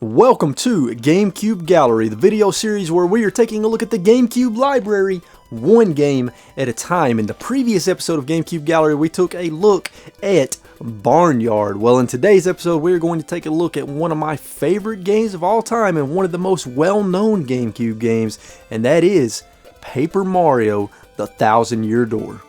Welcome to GameCube Gallery, the video series where we are taking a look at the GameCube library, one game at a time. In the previous episode of GameCube Gallery, we took a look at Barnyard. Well, in today's episode, we're going to take a look at one of my favorite games of all time and one of the most well-known GameCube games, and that is Paper Mario: The Thousand-Year Door.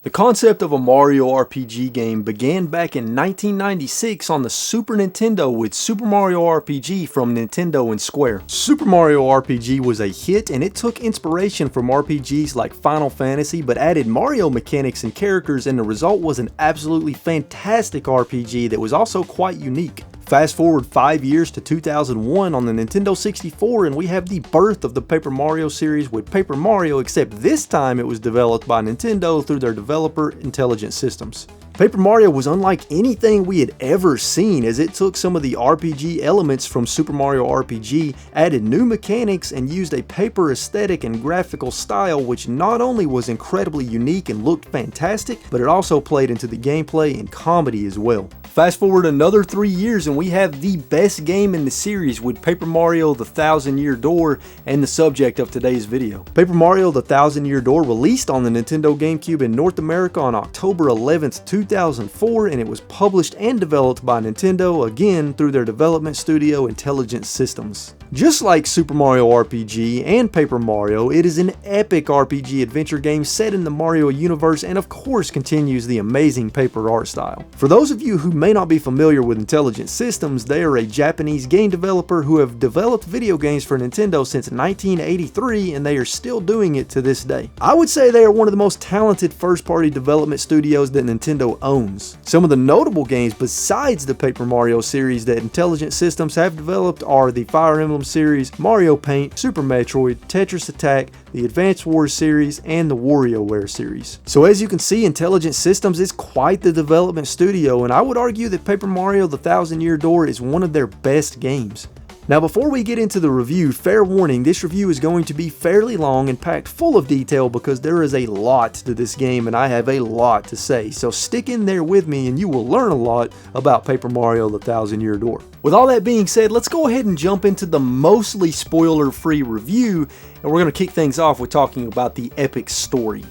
The concept of a Mario RPG game began back in 1996 on the Super Nintendo with Super Mario RPG from Nintendo and Square. Super Mario RPG was a hit and it took inspiration from RPGs like Final Fantasy but added Mario mechanics and characters, and the result was an absolutely fantastic RPG that was also quite unique. Fast forward 5 years to 2001 on the Nintendo 64 and we have the birth of the Paper Mario series with Paper Mario, except this time it was developed by Nintendo through their developer Intelligent Systems. Paper Mario was unlike anything we had ever seen, as it took some of the RPG elements from Super Mario RPG, added new mechanics, and used a paper aesthetic and graphical style which not only was incredibly unique and looked fantastic, but it also played into the gameplay and comedy as well. Fast forward another 3 years and we have the best game in the series with Paper Mario: The Thousand-Year Door, and the subject of today's video. Paper Mario: The Thousand-Year Door released on the Nintendo GameCube in North America on October 11th, 2004, and it was published and developed by Nintendo, again through their development studio Intelligent Systems. Just like Super Mario RPG and Paper Mario, it is an epic RPG adventure game set in the Mario universe and of course continues the amazing paper art style. For those of you who may not be familiar with Intelligent Systems, they are a Japanese game developer who have developed video games for Nintendo since 1983 and they are still doing it to this day. I would say they are one of the most talented first-party development studios that Nintendo owns. Some of the notable games besides the Paper Mario series that Intelligent Systems have developed are the Fire Emblem series, Mario Paint, Super Metroid, Tetris Attack, the Advance Wars series, and the WarioWare series. So as you can see, Intelligent Systems is quite the development studio, and I would argue that Paper Mario: The Thousand-Year Door is one of their best games. Now before we get into the review, fair warning, this review is going to be fairly long and packed full of detail because there is a lot to this game and I have a lot to say, so stick in there with me and you will learn a lot about Paper Mario: The Thousand-Year Door. With all that being said, let's go ahead and jump into the mostly spoiler-free review, and we're going to kick things off with talking about the epic story.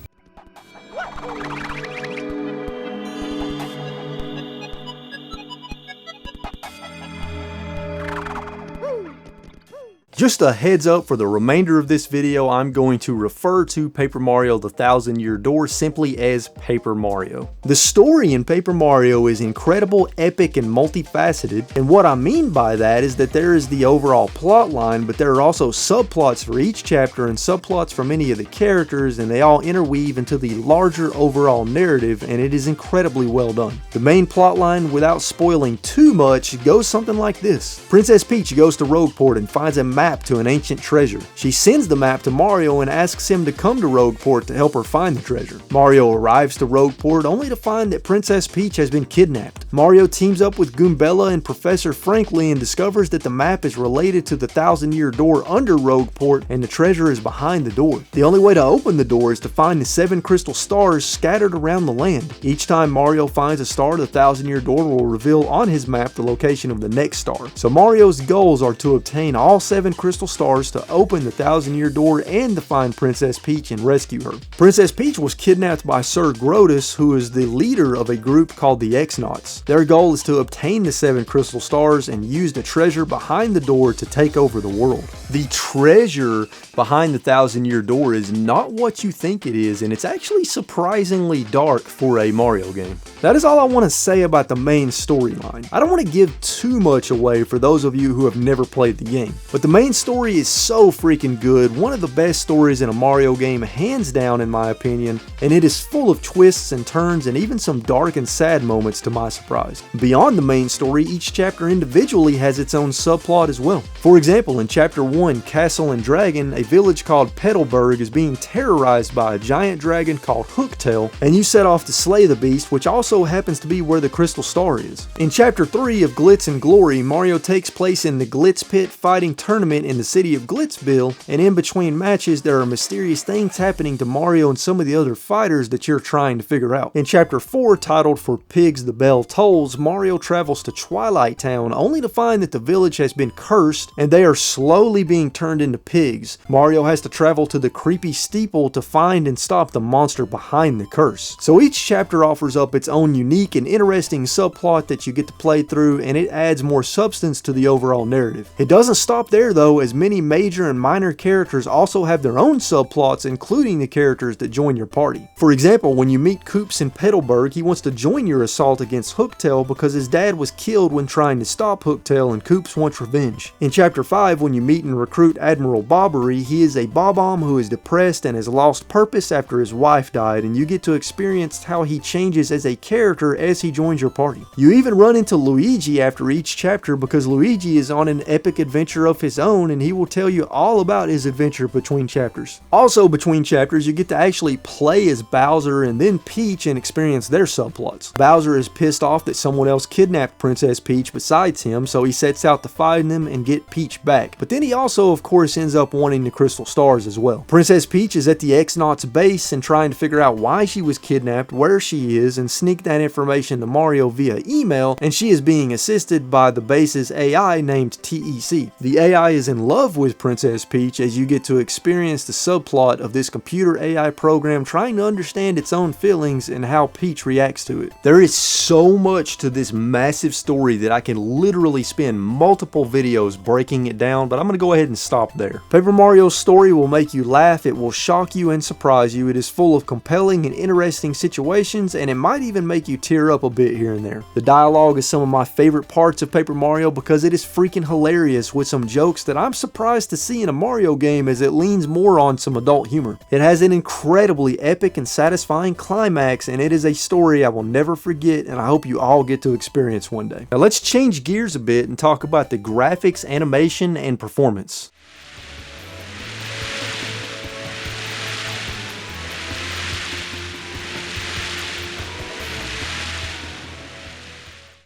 Just a heads up, for the remainder of this video, I'm going to refer to Paper Mario: The Thousand-Year Door simply as Paper Mario. The story in Paper Mario is incredible, epic, and multifaceted, and what I mean by that is that there is the overall plot line, but there are also subplots for each chapter and subplots from any of the characters, and they all interweave into the larger overall narrative, and it is incredibly well done. The main plot line, without spoiling too much, goes something like this. Princess Peach goes to Rogueport and finds a map to an ancient treasure. She sends the map to Mario and asks him to come to Rogueport to help her find the treasure. Mario arrives to Rogueport only to find that Princess Peach has been kidnapped. Mario teams up with Goombella and Professor Frankly and discovers that the map is related to the Thousand-Year Door under Rogueport and the treasure is behind the door. The only way to open the door is to find the 7 crystal stars scattered around the land. Each time Mario finds a star, the Thousand-Year Door will reveal on his map the location of the next star. So Mario's goals are to obtain all 7 crystal stars to open the Thousand-Year Door and to find Princess Peach and rescue her. Princess Peach was kidnapped by Sir Grotus, who is the leader of a group called the X-Nauts. Their goal is to obtain the 7 crystal stars and use the treasure behind the door to take over the world. The treasure behind the 1,000-Year Door is not what you think it is, and it's actually surprisingly dark for a Mario game. That is all I want to say about the main storyline. I don't want to give too much away for those of you who have never played the game, but the main story is so freaking good, one of the best stories in a Mario game, hands down in my opinion, and it is full of twists and turns and even some dark and sad moments to my surprise. Beyond the main story, each chapter individually has its own subplot as well. For example, in Chapter 1, Castle and Dragon, a village called Petalburg is being terrorized by a giant dragon called Hooktail, and you set off to slay the beast, which also happens to be where the Crystal Star is. In Chapter 3 of Glitz and Glory, Mario takes place in the Glitz Pit fighting tournament in the city of Glitzville, and in between matches there are mysterious things happening to Mario and some of the other fighters that you're trying to figure out. In Chapter 4, titled For Pigs the Bell Tolls, Mario travels to Twilight Town only to find that the village has been cursed and they are slowly being turned into pigs. Mario has to travel to the creepy steeple to find and stop the monster behind the curse. So each chapter offers up its own unique and interesting subplot that you get to play through, and it adds more substance to the overall narrative. It doesn't stop there though, as many major and minor characters also have their own subplots, including the characters that join your party. For example, when you meet Koops in Petalburg, he wants to join your assault against Hooktail because his dad was killed when trying to stop Hooktail and Koops wants revenge. In Chapter 5, when you meet and recruit Admiral Bobbery, he is a Bob-omb who is depressed and has lost purpose after his wife died, and you get to experience how he changes as a character as he joins your party. You even run into Luigi after each chapter because Luigi is on an epic adventure of his own, and he will tell you all about his adventure between chapters. Also between chapters, you get to actually play as Bowser and then Peach and experience their subplots. Bowser is pissed off that someone else kidnapped Princess Peach besides him, so he sets out to find them and get Peach back. But then he also, of course, ends up wanting the Crystal Stars as well. Princess Peach is at the X-Naut's base and trying to figure out why she was kidnapped, where she is, and sneak that information to Mario via email, and she is being assisted by the base's AI named TEC. The AI is in love with Princess Peach as you get to experience the subplot of this computer AI program trying to understand its own feelings and how Peach reacts to it. There is so much to this massive story that I can literally spend multiple videos breaking it down, but I'm going to go ahead and stop there. Paper Mario's story will make you laugh, it will shock you and surprise you, it is full of compelling and interesting situations, and it might even make you tear up a bit here and there. The dialogue is some of my favorite parts of Paper Mario because it is freaking hilarious with some jokes that I'm surprised to see in a Mario game as it leans more on some adult humor. It has an incredibly epic and satisfying climax, and it is a story I will never forget, and I hope you all get to experience one day. Now let's change gears a bit and talk about the graphics, animation, and performance.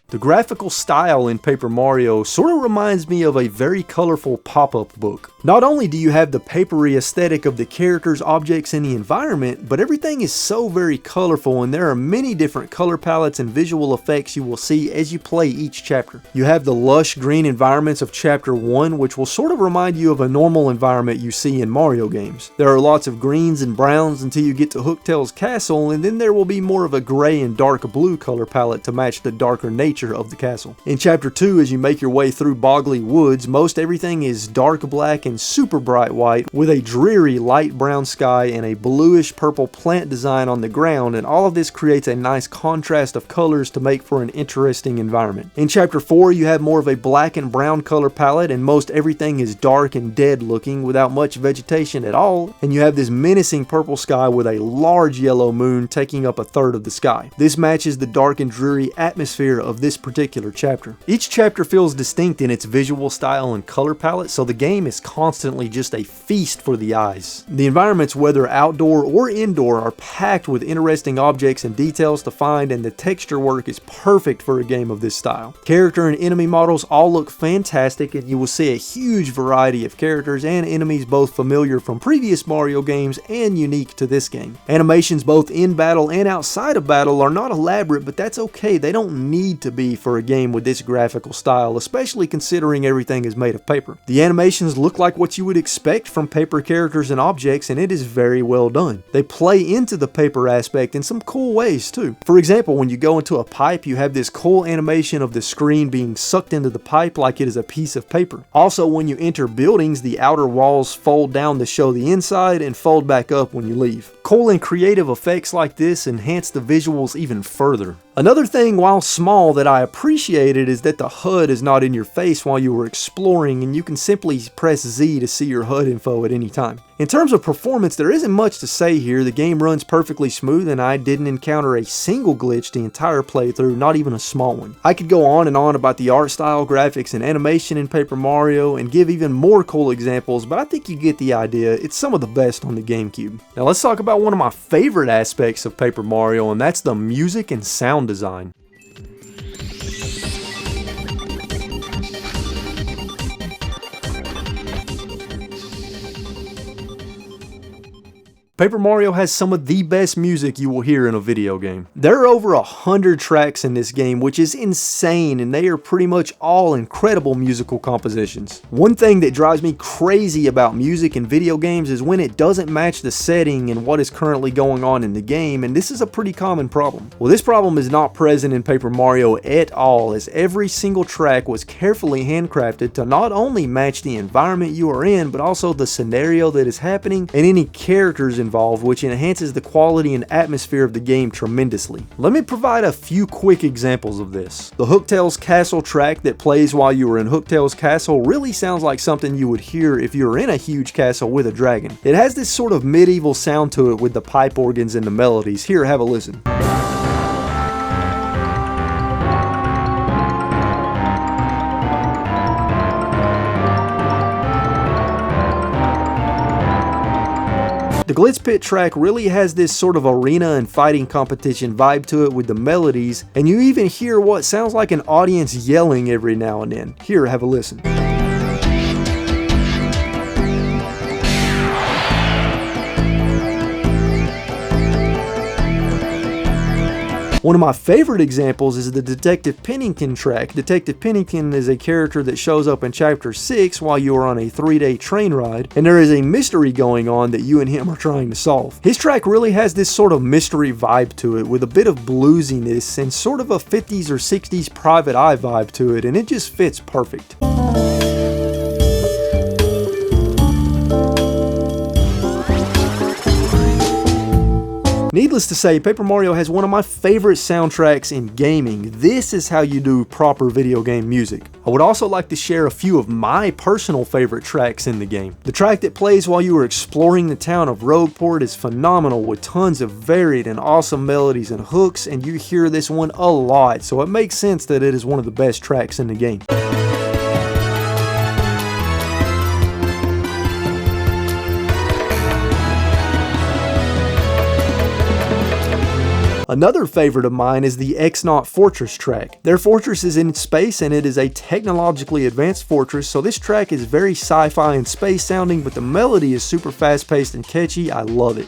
The graphical style in Paper Mario sort of reminds me of a very colorful pop-up book. Not only do you have the papery aesthetic of the characters, objects, and the environment, but everything is so very colorful, and there are many different color palettes and visual effects you will see as you play each chapter. You have the lush green environments of Chapter 1, which will sort of remind you of a normal environment you see in Mario games. There are lots of greens and browns until you get to Hooktail's castle, and then there will be more of a gray and dark blue color palette to match the darker nature of the castle. In Chapter 2, as you make your way through Boggly Woods, most everything is dark black and super bright white, with a dreary light brown sky and a bluish purple plant design on the ground, and all of this creates a nice contrast of colors to make for an interesting environment. In Chapter 4, you have more of a black and brown color palette, and most everything is dark and dead looking without much vegetation at all, and you have this menacing purple sky with a large yellow moon taking up a third of the sky. This matches the dark and dreary atmosphere of this particular chapter. Each chapter feels distinct in its visual style and color palette, so the game is constantly just a feast for the eyes. The environments, whether outdoor or indoor, are packed with interesting objects and details to find, and the texture work is perfect for a game of this style. Character and enemy models all look fantastic, and you will see a huge variety of characters and enemies, both familiar from previous Mario games and unique to this game. Animations both in battle and outside of battle are not elaborate, but that's okay, they don't need to be for a game with this graphical style, especially considering everything is made of paper. The animations look like what you would expect from paper characters and objects, and it is very well done. They play into the paper aspect in some cool ways too. For example, when you go into a pipe, you have this cool animation of the screen being sucked into the pipe like it is a piece of paper. Also, when you enter buildings, the outer walls fold down to show the inside and fold back up when you leave. Cool and creative effects like this enhance the visuals even further. Another thing, while small, that I appreciated is that the HUD is not in your face while you are exploring, and you can simply press Z to see your HUD info at any time. In terms of performance, there isn't much to say here. The game runs perfectly smooth, and I didn't encounter a single glitch the entire playthrough, not even a small one. I could go on and on about the art style, graphics, and animation in Paper Mario, and give even more cool examples, but I think you get the idea. It's some of the best on the GameCube. Now let's talk about one of my favorite aspects of Paper Mario, and that's the music and sound design. Paper Mario has some of the best music you will hear in a video game. There are over 100 tracks in this game, which is insane, and they are pretty much all incredible musical compositions. One thing that drives me crazy about music in video games is when it doesn't match the setting and what is currently going on in the game, and this is a pretty common problem. Well, this problem is not present in Paper Mario at all, as every single track was carefully handcrafted to not only match the environment you are in, but also the scenario that is happening and any characters involved, which enhances the quality and atmosphere of the game tremendously. Let me provide a few quick examples of this. The Hooktails Castle track that plays while you are in Hooktails Castle really sounds like something you would hear if you were in a huge castle with a dragon. It has this sort of medieval sound to it with the pipe organs and the melodies. Here, have a listen. The Glitz Pit track really has this sort of arena and fighting competition vibe to it with the melodies, and you even hear what sounds like an audience yelling every now and then. Here, have a listen. One of my favorite examples is the Detective Pennington track. Detective Pennington is a character that shows up in Chapter 6 while you are on a 3-day train ride, and there is a mystery going on that you and him are trying to solve. His track really has this sort of mystery vibe to it with a bit of bluesiness and sort of a 50s or 60s Private Eye vibe to it, and it just fits perfect. Needless to say, Paper Mario has one of my favorite soundtracks in gaming. This is how you do proper video game music. I would also like to share a few of my personal favorite tracks in the game. The track that plays while you are exploring the town of Rogueport is phenomenal, with tons of varied and awesome melodies and hooks, and you hear this one a lot, so it makes sense that it is one of the best tracks in the game. Another favorite of mine is the X-Naut Fortress track. Their fortress is in space, and it is a technologically advanced fortress, so this track is very sci-fi and space sounding, but the melody is super fast-paced and catchy. I love it.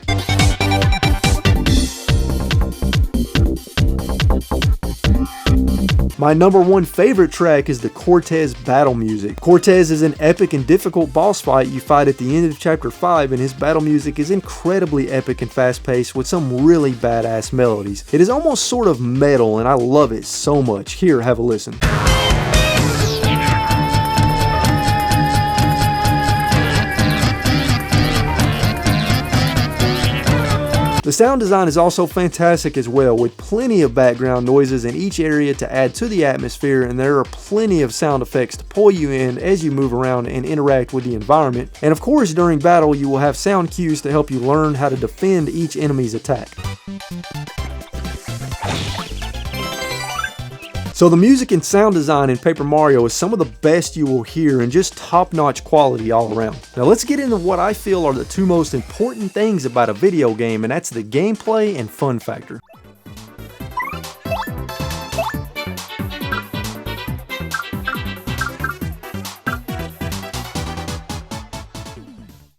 My number one favorite track is the Cortez battle music. Cortez is an epic and difficult boss fight you fight at the end of Chapter 5, and his battle music is incredibly epic and fast-paced with some really badass melodies. It is almost sort of metal, and I love it so much. Here, have a listen. The sound design is also fantastic as well, with plenty of background noises in each area to add to the atmosphere, and there are plenty of sound effects to pull you in as you move around and interact with the environment. And of course, during battle you will have sound cues to help you learn how to defend each enemy's attack. So the music and sound design in Paper Mario is some of the best you will hear, and just top-notch quality all around. Now let's get into what I feel are the two most important things about a video game, and that's the gameplay and fun factor.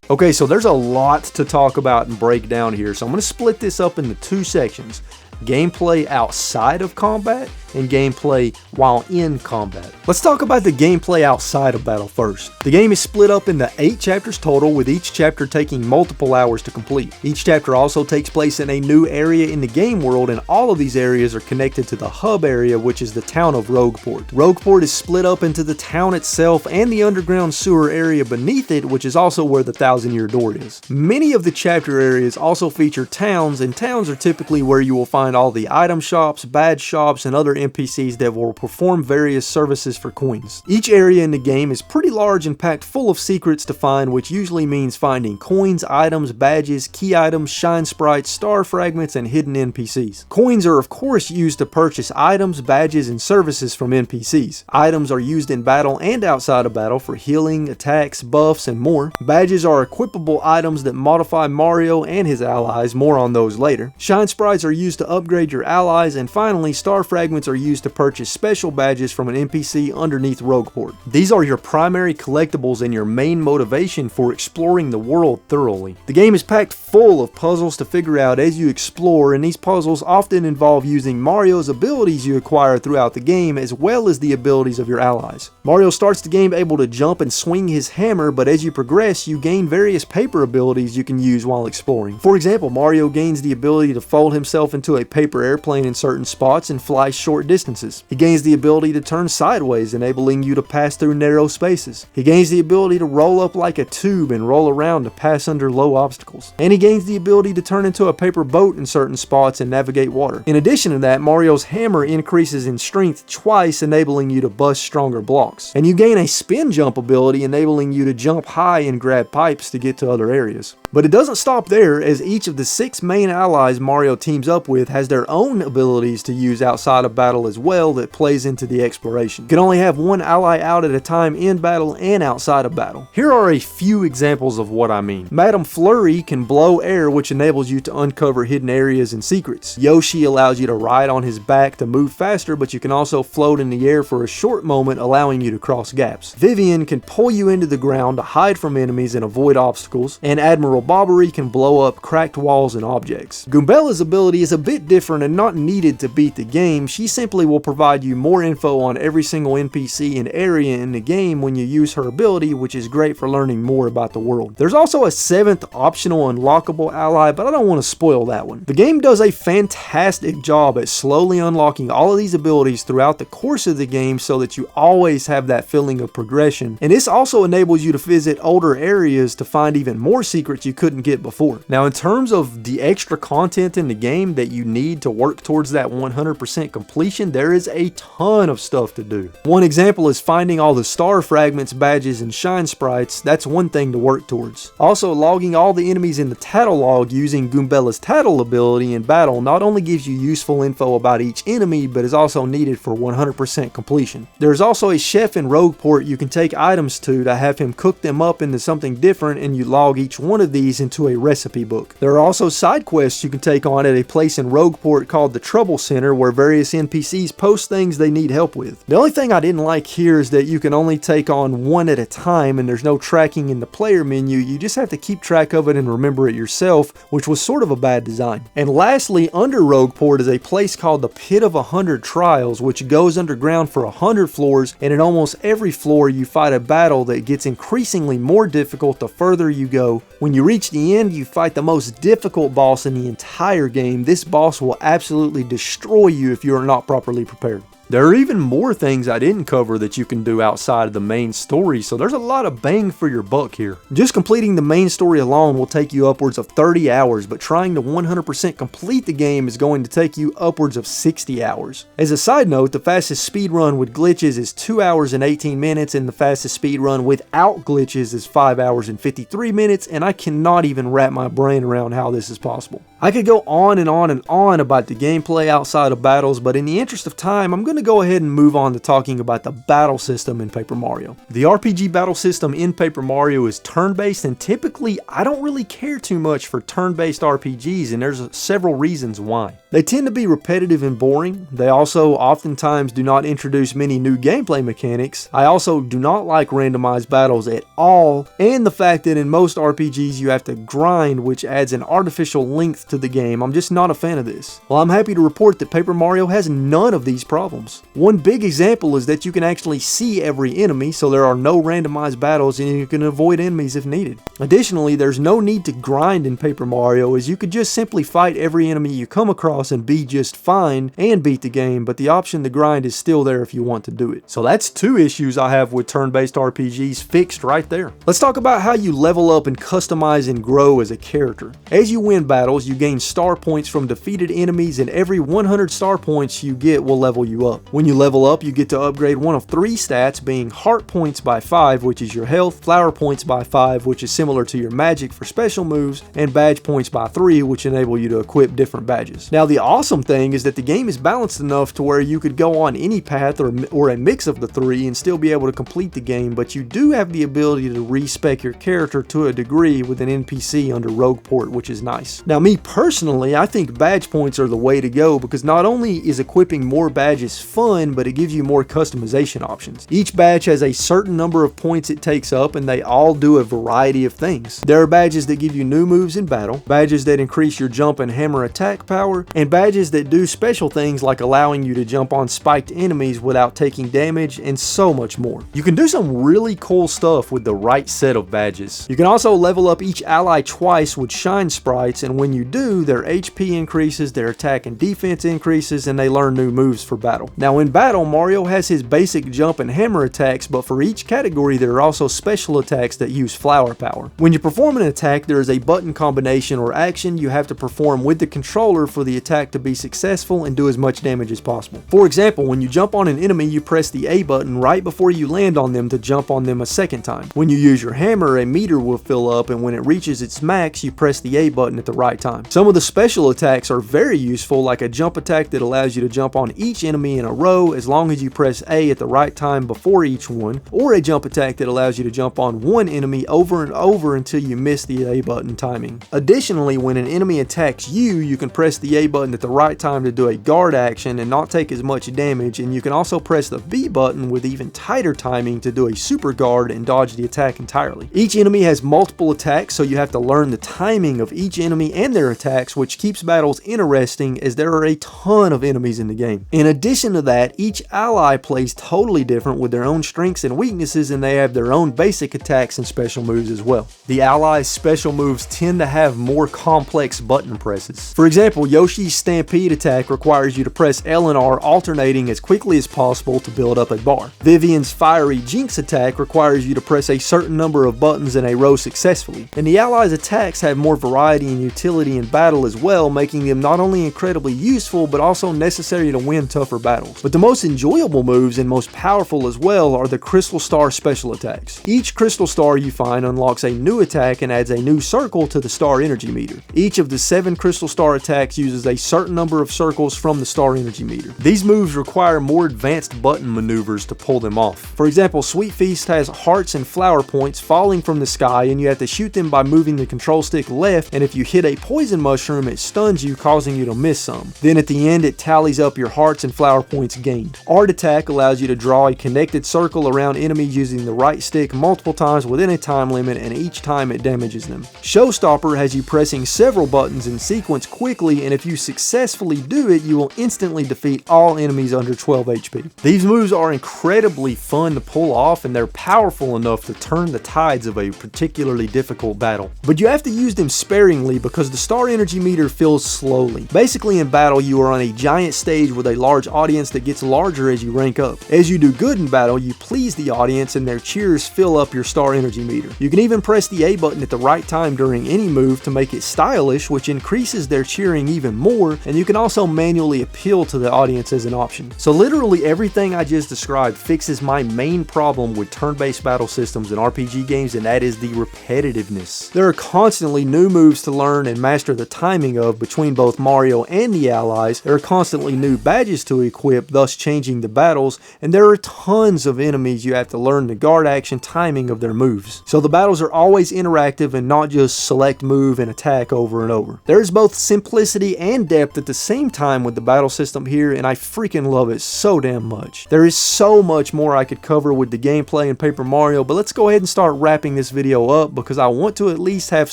Okay, so there's a lot to talk about and break down here, so I'm going to split this up into two sections. gameplay outside of combat, and gameplay while in combat. Let's talk about the gameplay outside of battle first. The game is split up into 8 chapters total, with each chapter taking multiple hours to complete. Each chapter also takes place in a new area in the game world, and all of these areas are connected to the hub area, which is the town of Rogueport. Rogueport is split up into the town itself and the underground sewer area beneath it, which is also where the Thousand-Year Door is. Many of the chapter areas also feature towns, and towns are typically where you will find all the item shops, badge shops, and other NPCs that will perform various services for coins. Each area in the game is pretty large and packed full of secrets to find, which usually means finding coins, items, badges, key items, shine sprites, star fragments, and hidden NPCs. Coins are of course used to purchase items, badges, and services from NPCs. Items are used in battle and outside of battle for healing, attacks, buffs, and more. Badges are equipable items that modify Mario and his allies, more on those later. Shine sprites are used to upgrade your allies, and finally, star fragments are used to purchase special badges from an NPC underneath Rogueport. These are your primary collectibles and your main motivation for exploring the world thoroughly. The game is packed full of puzzles to figure out as you explore, and these puzzles often involve using Mario's abilities you acquire throughout the game as well as the abilities of your allies. Mario starts the game able to jump and swing his hammer, but as you progress you gain various paper abilities you can use while exploring. For example, Mario gains the ability to fold himself into a paper airplane in certain spots and fly short distances. He gains the ability to turn sideways, enabling you to pass through narrow spaces. He gains the ability to roll up like a tube and roll around to pass under low obstacles. And he gains the ability to turn into a paper boat in certain spots and navigate water. In addition to that, Mario's hammer increases in strength twice, enabling you to bust stronger blocks. And you gain a spin jump ability, enabling you to jump high and grab pipes to get to other areas. But it doesn't stop there, as each of the 6 main allies Mario teams up with has their own abilities to use outside of battle as well that plays into the exploration. You can only have one ally out at a time in battle and outside of battle. Here are a few examples of what I mean. Madame Flurry can blow air, which enables you to uncover hidden areas and secrets. Yoshi allows you to ride on his back to move faster, but you can also float in the air for a short moment, allowing you to cross gaps. Vivian can pull you into the ground to hide from enemies and avoid obstacles, and Admiral Bobbery can blow up cracked walls and objects. Goombella's ability is a bit different and not needed to beat the game. She simply will provide you more info on every single NPC and area in the game when you use her ability, which is great for learning more about the world. There's also a 7th optional unlockable ally, but I don't want to spoil that one. The game does a fantastic job at slowly unlocking all of these abilities throughout the course of the game so that you always have that feeling of progression, and this also enables you to visit older areas to find even more secrets you couldn't get before. Now, in terms of the extra content in the game that you need to work towards that 100% completion, there is a ton of stuff to do. One example is finding all the star fragments, badges, and shine sprites. That's one thing to work towards. Also, logging all the enemies in the tattle log using Goombella's tattle ability in battle not only gives you useful info about each enemy, but is also needed for 100% completion. There's also a chef in Rogueport you can take items to have him cook them up into something different, and you log each one of these into a recipe book. There are also side quests you can take on at a place in Rogueport called the Trouble Center, where various NPCs post things they need help with. The only thing I didn't like here is that you can only take on one at a time, and there's no tracking in the player menu. You just have to keep track of it and remember it yourself, which was sort of a bad design. And lastly, under Rogueport is a place called the Pit of 100 Trials, which goes underground for 100 floors, and in almost every floor you fight a battle that gets increasingly more difficult the further you go. When you reach the end, you fight the most difficult boss in the entire game. This boss will absolutely destroy you if you are not properly prepared. There are even more things I didn't cover that you can do outside of the main story, so there's a lot of bang for your buck here. Just completing the main story alone will take you upwards of 30 hours, but trying to 100% complete the game is going to take you upwards of 60 hours. As a side note, the fastest speedrun with glitches is 2 hours and 18 minutes, and the fastest speedrun without glitches is 5 hours and 53 minutes, and I cannot even wrap my brain around how this is possible. I could go on and on and on about the gameplay outside of battles, but in the interest of time, I'm going to go ahead and move on to talking about the battle system in Paper Mario. The RPG battle system in Paper Mario is turn-based, and typically I don't really care too much for turn-based RPGs, and there's several reasons why. They tend to be repetitive and boring. They also oftentimes do not introduce many new gameplay mechanics. I also do not like randomized battles at all, and the fact that in most RPGs you have to grind, which adds an artificial length to the game. I'm just not a fan of this. Well, I'm happy to report that Paper Mario has none of these problems. One big example is that you can actually see every enemy, so there are no randomized battles and you can avoid enemies if needed. Additionally, there's no need to grind in Paper Mario, as you could just simply fight every enemy you come across and be just fine and beat the game, but the option to grind is still there if you want to do it. So that's two issues I have with turn-based RPGs fixed right there. Let's talk about how you level up and customize and grow as a character. As you win battles, you gain star points from defeated enemies, and every 100 star points you get will level you up. When you level up, you get to upgrade one of three stats, being heart points by 5, which is your health, flower points by 5, which is similar to your magic for special moves, and badge points by 3, which enable you to equip different badges. Now, the awesome thing is that the game is balanced enough to where you could go on any path or a mix of the three and still be able to complete the game, but you do have the ability to respec your character to a degree with an NPC under Rogue Port, which is nice. Now, me personally, I think badge points are the way to go, because not only is equipping more badges fun, but it gives you more customization options. Each badge has a certain number of points it takes up, and they all do a variety of things. There are badges that give you new moves in battle, badges that increase your jump and hammer attack power, and badges that do special things like allowing you to jump on spiked enemies without taking damage, and so much more. You can do some really cool stuff with the right set of badges. You can also level up each ally twice with shine sprites, and when you do, their HP increases, their attack and defense increases, and they learn new moves for battle. Now, in battle, Mario has his basic jump and hammer attacks, but for each category there are also special attacks that use flower power. When you perform an attack, there is a button combination or action you have to perform with the controller for the attack to be successful and do as much damage as possible. For example, when you jump on an enemy, you press the A button right before you land on them to jump on them a second time. When you use your hammer, a meter will fill up, and when it reaches its max, you press the A button at the right time. Some of the special attacks are very useful, like a jump attack that allows you to jump on each enemy in a row as long as you press A at the right time before each one, or a jump attack that allows you to jump on one enemy over and over until you miss the A button timing. Additionally, when an enemy attacks you, you can press the A button at the right time to do a guard action and not take as much damage, and you can also press the B button with even tighter timing to do a super guard and dodge the attack entirely. Each enemy has multiple attacks, so you have to learn the timing of each enemy and their attacks, which keeps battles interesting as there are a ton of enemies in the game. In addition to that, each ally plays totally different with their own strengths and weaknesses, and they have their own basic attacks and special moves as well. The allies' special moves tend to have more complex button presses. For example, Yoshi's Stampede attack requires you to press L and R alternating as quickly as possible to build up a bar. Vivian's Fiery Jinx attack requires you to press a certain number of buttons in a row successfully. And the allies' attacks have more variety and utility in battle as well, making them not only incredibly useful, but also necessary to win tougher battles. But the most enjoyable moves and most powerful as well are the Crystal Star special attacks. Each Crystal Star you find unlocks a new attack and adds a new circle to the star energy meter. Each of the 7 Crystal Star attacks uses a certain number of circles from the star energy meter. These moves require more advanced button maneuvers to pull them off. For example, Sweet Feast has hearts and flower points falling from the sky, and you have to shoot them by moving the control stick left, and if you hit a poison mushroom, it stuns you, causing you to miss some. Then at the end, it tallies up your hearts and flower points gained. Art Attack allows you to draw a connected circle around enemies using the right stick multiple times within a time limit, and each time it damages them. Showstopper has you pressing several buttons in sequence quickly, and if you successfully do it, you will instantly defeat all enemies under 12 HP. These moves are incredibly fun to pull off, and they're powerful enough to turn the tides of a particularly difficult battle. But you have to use them sparingly because the star energy meter fills slowly. Basically, in battle, you are on a giant stage with a large audience that gets larger as you rank up. As you do good in battle, you please the audience and their cheers fill up your star energy meter. You can even press the A button at the right time during any move to make it stylish, which increases their cheering even more, and you can also manually appeal to the audience as an option. So literally everything I just described fixes my main problem with turn-based battle systems in RPG games, and that is the repetitiveness. There are constantly new moves to learn and master the timing of between both Mario and the allies. There are constantly new badges to equip, thus changing the battles, and there are tons of enemies you have to learn the guard action timing of their moves. So the battles are always interactive and not just select move and attack over and over. There is both simplicity and and depth at the same time with the battle system here, and I freaking love it so damn much. There is so much more I could cover with the gameplay in Paper Mario, but let's go ahead and start wrapping this video up because I want to at least have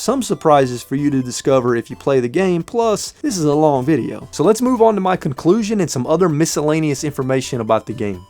some surprises for you to discover if you play the game, plus this is a long video. So let's move on to my conclusion and some other miscellaneous information about the game.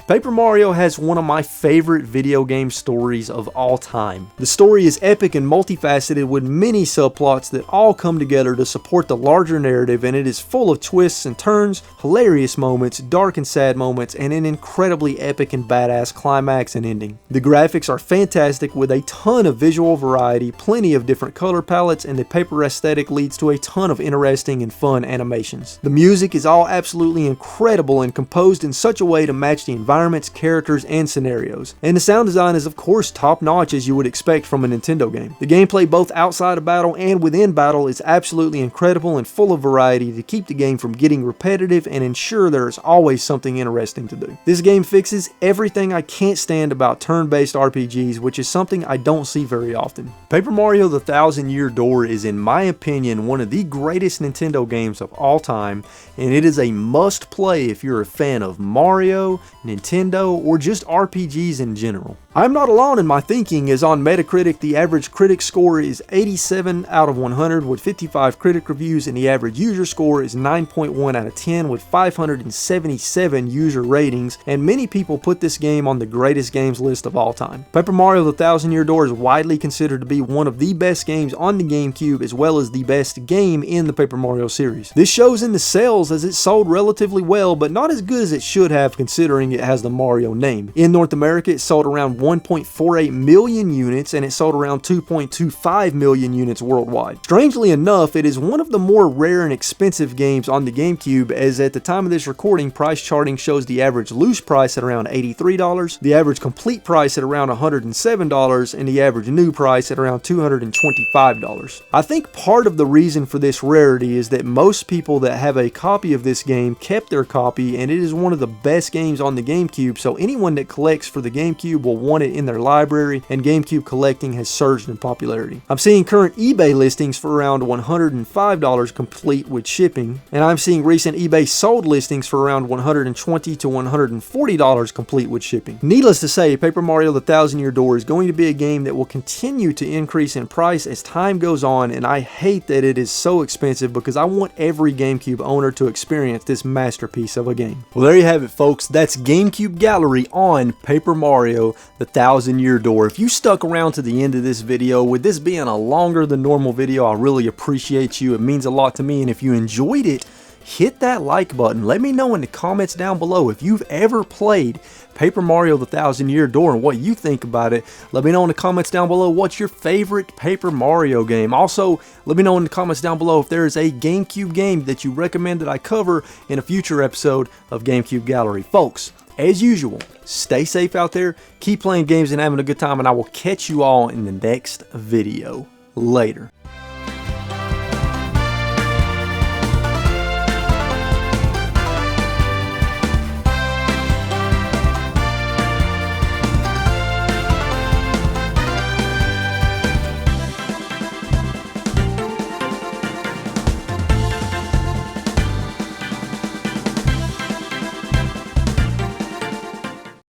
Paper Mario has one of my favorite video game stories of all time. The story is epic and multifaceted with many subplots that all come together to support the larger narrative, and it is full of twists and turns, hilarious moments, dark and sad moments, and an incredibly epic and badass climax and ending. The graphics are fantastic with a ton of visual variety, plenty of different color palettes, and the paper aesthetic leads to a ton of interesting and fun animations. The music is all absolutely incredible and composed in such a way to match the environments, characters, and scenarios. And the sound design is of course top notch as you would expect from a Nintendo game. The gameplay both outside of battle and within battle is absolutely incredible and full of variety to keep the game from getting repetitive and ensure there is always something interesting to do. This game fixes everything I can't stand about turn-based RPGs, which is something I don't see very often. Paper Mario: The Thousand Year Door is, in my opinion, one of the greatest Nintendo games of all time, and it is a must play if you're a fan of Mario, Nintendo, or just RPGs in general. I'm not alone in my thinking, as on Metacritic the average critic score is 87 out of 100 with 55 critic reviews, and the average user score is 9.1 out of 10 with 577 user ratings, and many people put this game on the greatest games list of all time. Paper Mario: The Thousand Year Door is widely considered to be one of the best games on the GameCube, as well as the best game in the Paper Mario series. This shows in the sales, as it sold relatively well, but not as good as it should have considering it has the Mario name. In North America, it sold around 1.48 million units, and it sold around 2.25 million units worldwide. Strangely enough, it is one of the more rare and expensive games on the GameCube, as at the time of this recording, price charting shows the average loose price at around $83, the average complete price at around $107, and the average new price at around $225. I think part of the reason for this rarity is that most people that have a copy of this game kept their copy, and it is one of the best games on the GameCube, so anyone that collects for the GameCube will want it in their library, and GameCube collecting has surged in popularity. I'm seeing current eBay listings for around $105 complete with shipping, and I'm seeing recent eBay sold listings for around $120 to $140 complete with shipping. Needless to say, Paper Mario: The Thousand Year Door is going to be a game that will continue to increase in price as time goes on, and I hate that it is so expensive because I want every GameCube owner to experience this masterpiece of a game. Well, there you have it, folks. That's GameCube Gallery on Paper Mario: The Thousand Year Door. If you stuck around to the end of this video, with this being a longer than normal video, I really appreciate you. It means a lot to me, and if you enjoyed it, hit that like button. Let me know in the comments down below if you've ever played Paper Mario: The Thousand Year Door and what you think about it. Let me know in the comments down below what's your favorite Paper Mario game. Also, let me know in the comments down below if there is a GameCube game that you recommend that I cover in a future episode of GameCube Gallery. Folks, as usual, stay safe out there, keep playing games and having a good time, and I will catch you all in the next video. Later.